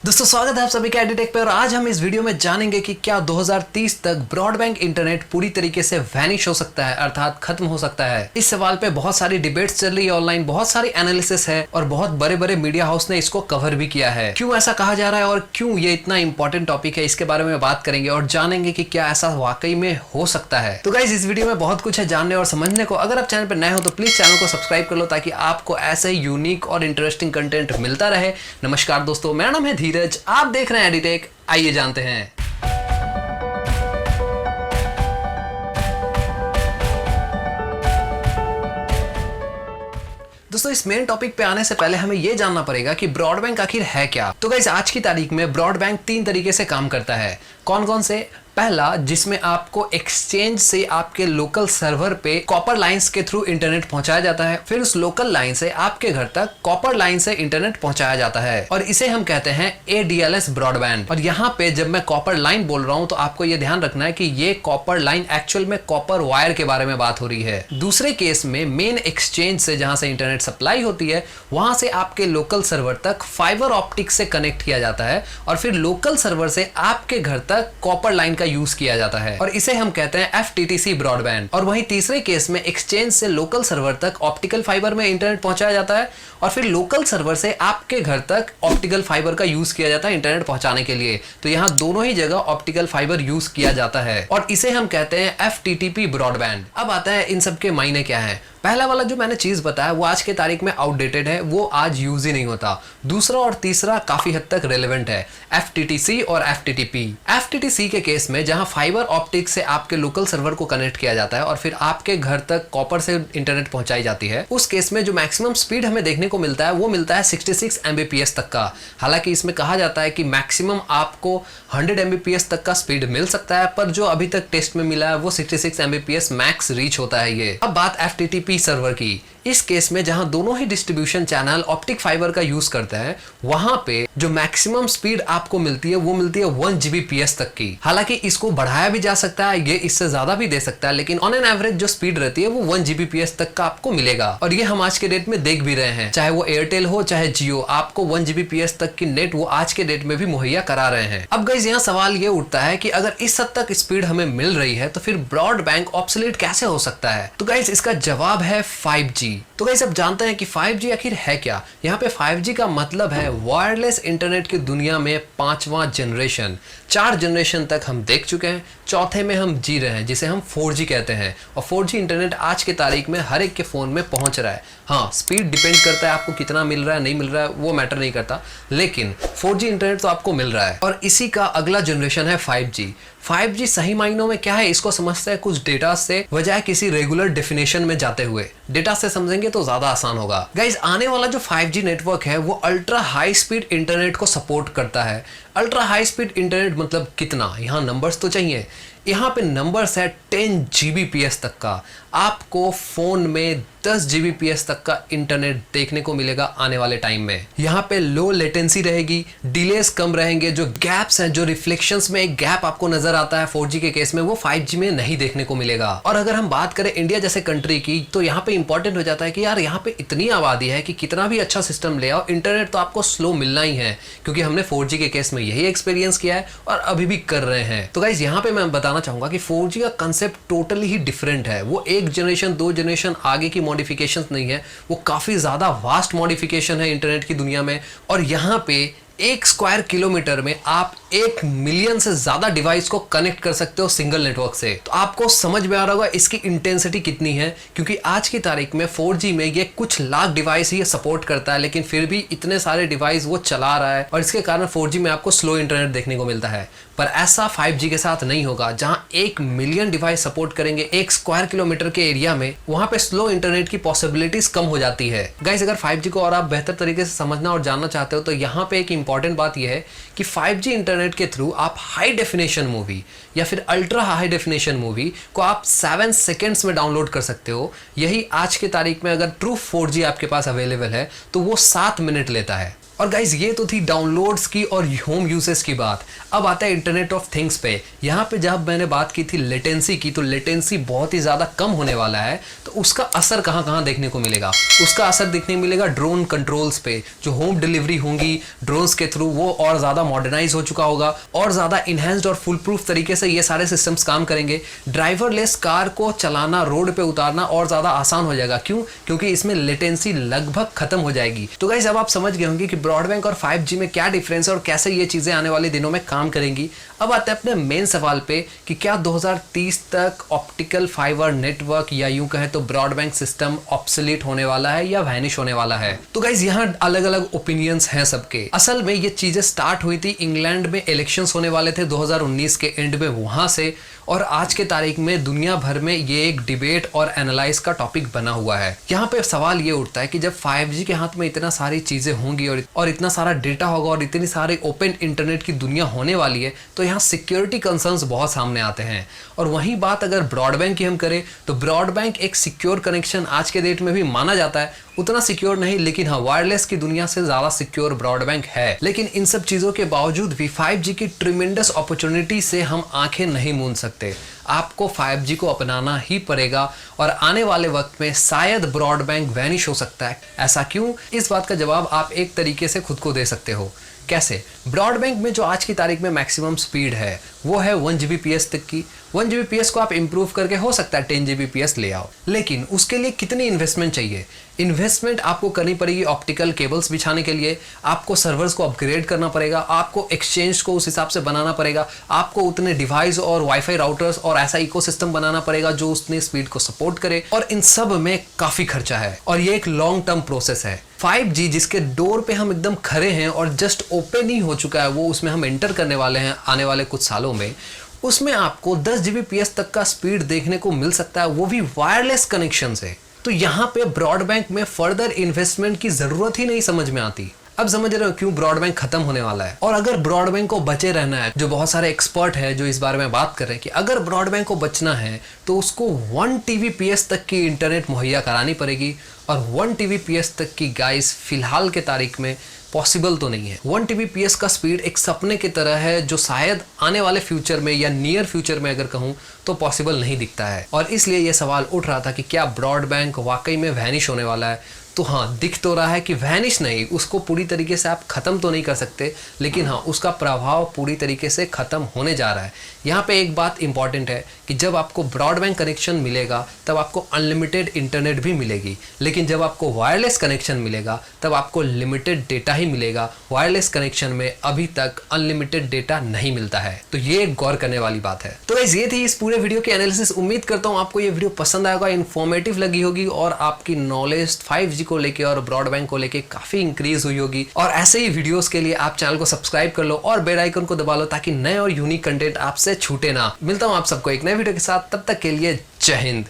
दोस्तों स्वागत है आप सभी का एडिटेक पे। और आज हम इस वीडियो में जानेंगे कि क्या 2030 तक ब्रॉडबैंड इंटरनेट पूरी तरीके से वैनिश हो सकता है, अर्थात खत्म हो सकता है। इस सवाल पे बहुत सारी डिबेट्स चल रही है ऑनलाइन, बहुत सारी एनालिसिस है और बहुत बड़े बड़े मीडिया हाउस ने इसको कवर भी किया है। क्यों ऐसा कहा जा रहा है और क्यों ये इतना इंपॉर्टेंट टॉपिक है, इसके बारे में बात करेंगे और जानेंगे कि क्या ऐसा वाकई में हो सकता है। तो गाइस इस वीडियो में बहुत कुछ है जानने और समझने को। अगर आप चैनल पर नए हो तो प्लीज चैनल को सब्सक्राइब कर लो ताकि आपको ऐसे यूनिक और इंटरेस्टिंग कंटेंट मिलता रहे। नमस्कार दोस्तों, मेरा नाम है धीरज, आप देख रहे हैं एडिटेक। आइए जानते हैं। दोस्तों इस मेन टॉपिक पे आने से पहले हमें यह जानना पड़ेगा कि ब्रॉडबैंड आखिर है क्या। तो गाइस आज की तारीख में ब्रॉडबैंड 3 तरीके से काम करता है। कौन कौन से? पहला, जिसमें आपको एक्सचेंज से आपके लोकल सर्वर पे कॉपर लाइंस के थ्रू इंटरनेट पहुंचाया जाता है, फिर उस लोकल लाइन से आपके घर तक कॉपर लाइन से इंटरनेट पहुंचाया जाता है और इसे हम कहते हैं ADLS ब्रॉडबैंड। और यहाँ पे जब मैं कॉपर लाइन बोल रहा हूँ तो आपको ये ध्यान रखना है कि ये कॉपर लाइन एक्चुअल में कॉपर वायर के बारे में बात हो रही है। दूसरे केस में मेन एक्सचेंज से जहां से इंटरनेट सप्लाई होती है वहां से आपके लोकल सर्वर तक फाइबर ऑप्टिक से कनेक्ट किया जाता है और फिर लोकल सर्वर से आपके घर तक कॉपर लाइन का यूज किया जाता है और इसे हम कहते हैं FTTC ब्रॉडबैंड। और वहीं तीसरे केस में एक्सचेंज से लोकल सर्वर तक ऑप्टिकल फाइबर में इंटरनेट पहुंचाया जाता है और फिर लोकल सर्वर से आपके घर तक ऑप्टिकल फाइबर का यूज किया जाता है इंटरनेट पहुंचाने के लिए। तो यहाँ दोनों ही जगह ऑप्टिकल फाइबर यूज किया जाता है और इसे हम कहते हैं FTTP ब्रॉडबैंड। अब आता है इन सब के मायने क्या है। पहला वाला जो मैंने चीज बताया वो आज के तारीख में आउटडेटेड है, वो आज यूज ही नहीं होता। दूसरा और तीसरा काफी हद तक रेलेवेंट है, FTTC और FTTP। FTTC के केस में जहां फाइबर ऑप्टिक से आपके लोकल सर्वर को कनेक्ट किया जाता है और फिर आपके घर तक कॉपर से इंटरनेट पहुंचाई जाती है, उस केस में जो मैक्सिमम स्पीड हमें देखने को मिलता है वो मिलता है 66 Mbps तक का। हालांकि इसमें कहा जाता है कि मैक्सिमम आपको 100 Mbps तक का स्पीड मिल सकता है, पर जो अभी तक टेस्ट में मिला है वो 66 Mbps मैक्स रीच होता है ये। अब बात FTTP सर्वर की। इस केस में जहां दोनों ही डिस्ट्रीब्यूशन चैनल ऑप्टिक फाइबर का यूज करते हैं, वहां पे जो मैक्सिमम स्पीड आपको मिलती है वो मिलती है 1 Gbps तक की। हालांकि इसको बढ़ाया भी जा सकता है, ये इससे ज्यादा भी दे सकता है, लेकिन ऑन एन एवरेज जो स्पीड रहती है वो 1 Gbps तक का आपको मिलेगा। और ये हम आज के डेट में देख भी रहे हैं, चाहे वो एयरटेल हो चाहे जियो, आपको 1 Gbps तक की नेट वो आज के डेट में भी मुहैया करा रहे हैं। अब गाइस यहाँ सवाल ये उठता है कि अगर इस हद तक स्पीड हमें मिल रही है तो फिर ब्रॉडबैंड ऑब्सोलीट कैसे हो सकता है? तो गाइस इसका जवाब है 5G। तो गाइस अब जानते हैं कि 5G आखिर है क्या। यहाँ पे 5G का मतलब है वायरलेस इंटरनेट की दुनिया में 5वां जनरेशन। 4 जनरेशन तक हम देख चुके हैं, चौथे में हम जी रहे हैं जिसे हम 4G कहते हैं। और 4G इंटरनेट आज के तारीख में हर एक के फोन में पहुंच रहा है। हाँ, स्पीड डिपेंड करता है आपको कितना मिल रहा है, नहीं मिल रहा है वो मैटर नहीं करता, लेकिन 4G इंटरनेट तो आपको मिल रहा है। और इसी का अगला जनरेशन है 5G। 5G सही मायनों में क्या है इसको समझते हैं कुछ डेटा से, बजाय किसी रेगुलर डेफिनेशन में जाते हुए। डेटा से समझेंगे तो ज्यादा आसान होगा। गाइस आने वाला जो 5G नेटवर्क है वो अल्ट्रा हाई स्पीड इंटरनेट को सपोर्ट करता है। अल्ट्रा हाई स्पीड इंटरनेट मतलब कितना? यहाँ नंबर्स तो चाहिए। यहाँ पे नंबर्स है 10 Gbps तक का। आपको फोन में 10 Gbps तक का इंटरनेट देखने को मिलेगा आने वाले टाइम में। यहाँ पे लो लेटेंसी रहेगी, डिलेस कम रहेंगे, जो गैप्स हैं, जो रिफ्लेक्शंस में एक गैप आपको नजर आता है 4G के केस में, वो 5G में नहीं देखने को मिलेगा। और अगर हम बात करें इंडिया जैसे कंट्री की, तो यहाँ पे इंपॉर्टेंट हो जाता है कि यार यहाँ पे इतनी आबादी है कि कितना भी अच्छा सिस्टम ले आओ, इंटरनेट तो आपको स्लो मिलना ही है, क्योंकि हमने 4G के केस में यही एक्सपीरियंस किया है और अभी भी कर रहे हैं। तो गाइस यहाँ पे मैं बताना चाहूंगा कि 4G का कंसेप्ट टोटली ही डिफरेंट है। वो एक जनरेशन 2 जनरेशन आगे की मॉडिफिकेशंस नहीं है, वो काफी ज्यादा वास्ट मॉडिफिकेशन है इंटरनेट की दुनिया में। और यहाँ पे 1 स्क्वायर किलोमीटर में आप 1 मिलियन से ज्यादा डिवाइस को कनेक्ट कर सकते हो सिंगल नेटवर्क से। तो आपको समझ में आ रहा होगा इसकी इंटेंसिटी कितनी है, क्योंकि आज की तारीख में 4G में ये कुछ लाख डिवाइस ही सपोर्ट करता है, लेकिन फिर भी इतने सारे डिवाइस वो चला रहा है और इसके कारण 4G में आपको स्लो इंटरनेट देखने को मिलता है। पर ऐसा 5G के साथ नहीं होगा। जहां 1 मिलियन डिवाइस सपोर्ट करेंगे 1 स्क्वायर किलोमीटर के एरिया में, वहां पे स्लो इंटरनेट की पॉसिबिलिटीज कम हो जाती है। गाइस अगर 5G को और आप बेहतर तरीके से समझना और जानना चाहते हो तो यहाँ पे एक इंपॉर्टेंट बात यह है कि 5G इंटरनेट के थ्रू आप हाई डेफिनेशन मूवी या फिर अल्ट्रा हाई डेफिनेशन मूवी को आप 7 सेकेंड्स में डाउनलोड कर सकते हो। यही आज के तारीख में अगर ट्रू 4G आपके पास अवेलेबल है तो वो 7 मिनट लेता है। और गाइज ये तो थी डाउनलोड्स की और होम यूसेज की बात। अब आता है इंटरनेट ऑफ थिंग्स पे। यहाँ पे जब मैंने बात की थी लेटेंसी की, तो लेटेंसी बहुत ही ज़्यादा कम होने वाला है। तो उसका असर कहाँ कहाँ देखने को मिलेगा? उसका असर देखने मिलेगा ड्रोन कंट्रोल्स पे। जो होम डिलीवरी होंगी ड्रोन्स के थ्रू, वो और ज़्यादा मॉडर्नाइज हो चुका होगा और ज़्यादा इन्हेंस्ड और फुल प्रूफ तरीके से ये सारे सिस्टम्स काम करेंगे। ड्राइवरलेस कार को चलाना, रोड पे उतारना और ज़्यादा आसान हो जाएगा। क्यों? क्योंकि इसमें लेटेंसी लगभग खत्म हो जाएगी। तो गाइस अब आप समझ गए होंगे कि ब्रॉडबैंड और 5G में क्या डिफरेंस है और कैसे ये चीजें आने वाले दिनों में काम करेंगी। अब आते हैं अपने मेन सवाल पे कि क्या 2030 तक ऑप्टिकल फाइबर नेटवर्क या यूं कहे तो ब्रॉडबैंड सिस्टम ऑब्सोलीट होने वाला है या वैनिश होने वाला है? तो गाइस यहाँ अलग अलग ओपिनियंस हैं सबके। असल में ये चीजें स्टार्ट हुई थी इंग्लैंड में, इलेक्शंस होने वाले थे 2019 के एंड में, वहां से और आज के तारीख में दुनिया भर में ये एक डिबेट और एनालाइज का टॉपिक बना हुआ है। यहाँ पे सवाल ये उठता है कि जब 5G के हाथ में इतना सारी चीजें होंगी और इतना सारा डेटा होगा और इतनी सारी ओपन इंटरनेट की दुनिया होने वाली है, तो यहाँ सिक्योरिटी कंसर्न्स बहुत सामने आते हैं। और वही बात अगर ब्रॉडबैंड की हम करें तो ब्रॉडबैंड एक सिक्योर कनेक्शन आज के डेट में भी माना जाता है, उतना सिक्योर नहीं, लेकिन हाँ वायरलेस की दुनिया से ज्यादा सिक्योर ब्रॉडबैंड है। लेकिन इन सब चीजों के बावजूद भी 5G की ट्रिमेंडस अपॉर्चुनिटी से हम आंखें नहीं मूंद सकते। आपको 5G को अपनाना ही पड़ेगा और आने वाले वक्त में शायद ब्रॉडबैंड वैनिश हो सकता है। ऐसा क्यों? इस बात का जवाब आप एक तरीके से खुद को दे सकते हो। कैसे? ब्रॉडबैंड में जो आज की तारीख में मैक्सिमम स्पीड है वो है 1 Gbps तक की। 1 Gbps को आप इंप्रूव करके हो सकता है 10 Gbps ले आओ, लेकिन उसके लिए कितनी इन्वेस्टमेंट चाहिए? इन्वेस्टमेंट आपको करनी पड़ेगी ऑप्टिकल केबल्स बिछाने के लिए, आपको सर्वर्स को अपग्रेड करना पड़ेगा, आपको एक्सचेंज को उस हिसाब से बनाना पड़ेगा, आपको उतने डिवाइस और वाईफाई राउटर्स और ऐसा इकोसिस्टम बनाना पड़ेगा जो उतने स्पीड को सपोर्ट करे, और इन सब में काफी खर्चा है और ये एक लॉन्ग टर्म प्रोसेस है। 5G जिसके डोर पे हम एकदम खड़े हैं और जस्ट ओपन ही हो चुका है, वो उसमें हम एंटर करने वाले हैं आने वाले कुछ सालों में, उसमें आपको 10 Gbps तक का स्पीड देखने को मिल सकता है, वो भी वायरलेस कनेक्शन से। तो यहाँ पे ब्रॉडबैंड में फर्दर इन्वेस्टमेंट की जरूरत ही नहीं समझ में आती। अब समझ रहे हो क्यों ब्रॉडबैंड खत्म होने वाला है। और अगर ब्रॉडबैंड को बचे रहना है, जो बहुत सारे एक्सपर्ट हैं जो इस बारे में बात कर रहे हैं कि अगर ब्रॉडबैंड को बचना है तो उसको 1 Tbps तक की इंटरनेट मुहैया करानी पड़ेगी, और 1 Tbps तक की गाइस फिलहाल के तारीख में पॉसिबल तो नहीं है। 1 Tbps का स्पीड एक सपने की तरह है जो शायद आने वाले फ्यूचर में या नियर फ्यूचर में अगर कहूँ तो पॉसिबल नहीं दिखता है। और इसलिए यह सवाल उठ रहा था कि क्या ब्रॉडबैंड वाकई में वैनिश होने वाला है। तो हाँ, दिख तो रहा है कि वैनिश नहीं, उसको पूरी तरीके से आप खत्म तो नहीं कर सकते, लेकिन हाँ उसका प्रभाव पूरी तरीके से खत्म होने जा रहा है। यहाँ पे एक बात इंपॉर्टेंट है कि जब आपको ब्रॉडबैंड कनेक्शन मिलेगा तब आपको अनलिमिटेड इंटरनेट भी मिलेगी, लेकिन जब आपको वायरलेस कनेक्शन मिलेगा तब आपको लिमिटेड डेटा ही मिलेगा। वायरलेस कनेक्शन में अभी तक अनलिमिटेड डेटा नहीं मिलता है, तो ये गौर करने वाली बात है। तो गाइस ये थी इस पूरे वीडियो की एनालिसिस। उम्मीद करता हूँ आपको ये वीडियो पसंद आएगा, इन्फॉर्मेटिव लगी होगी और आपकी नॉलेज 5G को लेके और ब्रॉडबैंड को लेके काफी इंक्रीज हुई होगी। और ऐसे ही वीडियोस के लिए आप चैनल को सब्सक्राइब कर लो और बेल आइकन को दबा लो ताकि नए और यूनिक कंटेंट आपसे छूटे ना। मिलता हूं आप सबको एक नए वीडियो के साथ, तब तक के लिए जय हिंद।